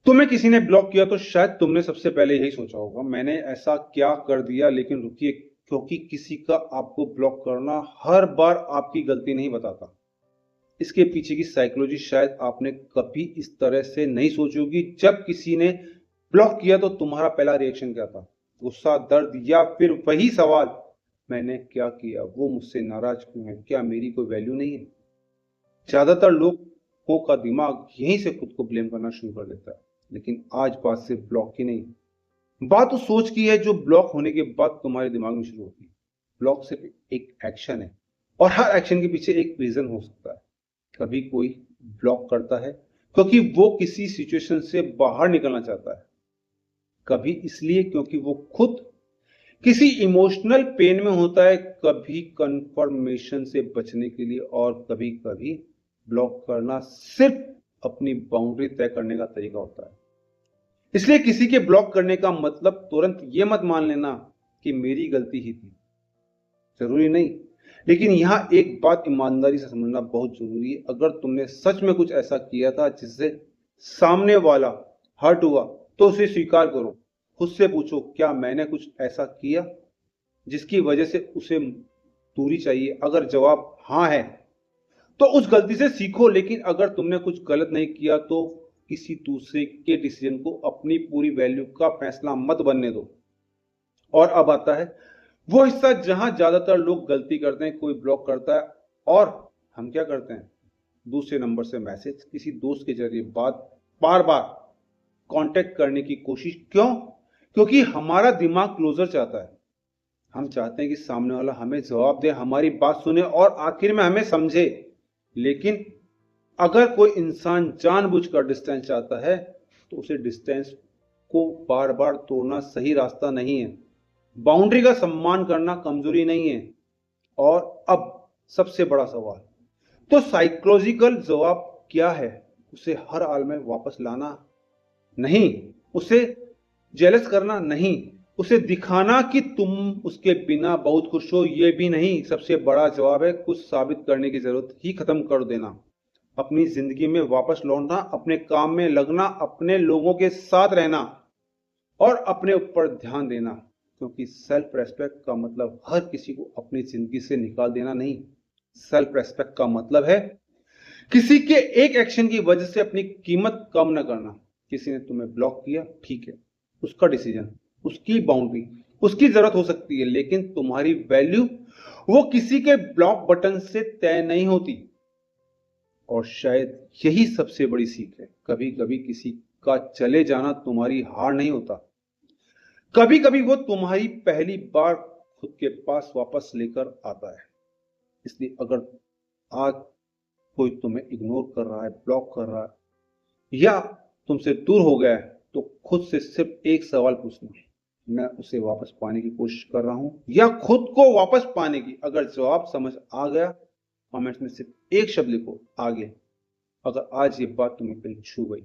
तुम्हें किसी ने ब्लॉक किया तो शायद तुमने सबसे पहले यही सोचा होगा, मैंने ऐसा क्या कर दिया। लेकिन रुकिए, क्योंकि किसी का आपको ब्लॉक करना हर बार आपकी गलती नहीं बताता। इसके पीछे की साइकोलॉजी शायद आपने कभी इस तरह से नहीं सोची होगी। जब किसी ने ब्लॉक किया तो तुम्हारा पहला रिएक्शन क्या था? गुस्सा, दर्द, या फिर वही सवाल, मैंने क्या किया, वो मुझसे नाराज क्यों है, क्या मेरी कोई वैल्यू नहीं है? ज्यादातर लोगों का दिमाग यहीं से खुद को ब्लेम करना शुरू कर देता है। लेकिन आज बात सिर्फ ब्लॉक की नहीं, बात उस सोच की है जो ब्लॉक होने के बाद तुम्हारे दिमाग में शुरू होती है। ब्लॉक सिर्फ एक एक्शन है, और हर एक्शन के पीछे एक रीजन हो सकता है। कभी कोई ब्लॉक करता है क्योंकि वो किसी सिचुएशन से बाहर निकलना चाहता है, कभी इसलिए क्योंकि वो खुद किसी इमोशनल पेन में होता है, कभी कंफर्मेशन से बचने के लिए, और कभी कभी ब्लॉक करना सिर्फ अपनी बाउंड्री तय करने का तरीका होता है। इसलिए किसी के ब्लॉक करने का मतलब तुरंत ये मत मान लेना कि मेरी गलती ही थी, जरूरी नहीं। लेकिन यहां एक बात ईमानदारी से समझना बहुत जरूरी है, अगर तुमने सच में कुछ ऐसा किया था जिससे सामने वाला हर्ट हुआ, तो उसे स्वीकार करो। खुद से पूछो, क्या मैंने कुछ ऐसा किया जिसकी वजह से उसे दूरी चाहिए? अगर जवाब हाँ है तो उस गलती से सीखो। लेकिन अगर तुमने कुछ गलत नहीं किया तो किसी दूसरे के डिसीजन को अपनी पूरी वैल्यू का फैसला मत बनने दो। और अब आता है वो हिस्सा जहां ज्यादातर लोग गलती करते हैं। कोई ब्लॉक करता है और हम क्या करते हैं? दूसरे नंबर से मैसेज, किसी दोस्त के जरिए बात, बार बार कांटेक्ट करने की कोशिश। क्यों? क्योंकि हमारा दिमाग क्लोजर चाहता है। हम चाहते हैं कि सामने वाला हमें जवाब दे, हमारी बात सुने और आखिर में हमें समझे। लेकिन अगर कोई इंसान जानबूझकर डिस्टेंस चाहता है तो उसे डिस्टेंस को बार बार तोड़ना सही रास्ता नहीं है। बाउंड्री का सम्मान करना कमजोरी नहीं है। और अब सबसे बड़ा सवाल, तो साइकोलॉजिकल जवाब क्या है? उसे हर हाल में वापस लाना नहीं, उसे जेलस करना नहीं, उसे दिखाना कि तुम उसके बिना बहुत खुश हो ये भी नहीं। सबसे बड़ा जवाब है कुछ साबित करने की जरूरत ही खत्म कर देना। अपनी जिंदगी में वापस लौटना, अपने काम में लगना, अपने लोगों के साथ रहना, और अपने ऊपर ध्यान देना। क्योंकि सेल्फ रेस्पेक्ट का मतलब हर किसी को अपनी जिंदगी से निकाल देना नहीं। सेल्फ रेस्पेक्ट का मतलब है किसी के एक एक्शन की वजह से अपनी कीमत कम न करना। किसी ने तुम्हें ब्लॉक किया, ठीक है, उसका डिसीजन, उसकी बाउंड्री, उसकी जरूरत हो सकती है, लेकिन तुम्हारी वैल्यू वो किसी के ब्लॉक बटन से तय नहीं होती। और शायद यही सबसे बड़ी सीख है, कभी कभी किसी का चले जाना तुम्हारी हार नहीं होता, कभी कभी वो तुम्हारी पहली बार खुद के पास वापस लेकर आता है। इसलिए अगर आज कोई तुम्हें इग्नोर कर रहा है, ब्लॉक कर रहा है, या तुमसे दूर हो गया है, तो खुद से सिर्फ एक सवाल पूछना, मैं उसे वापस पाने की कोशिश कर रहा हूं या खुद को वापस पाने की? अगर जवाब समझ आ गया, कमेंट्स में सिर्फ एक शब्द लिखो, आगे। अगर आज ये बात तुम्हें कहीं छू गई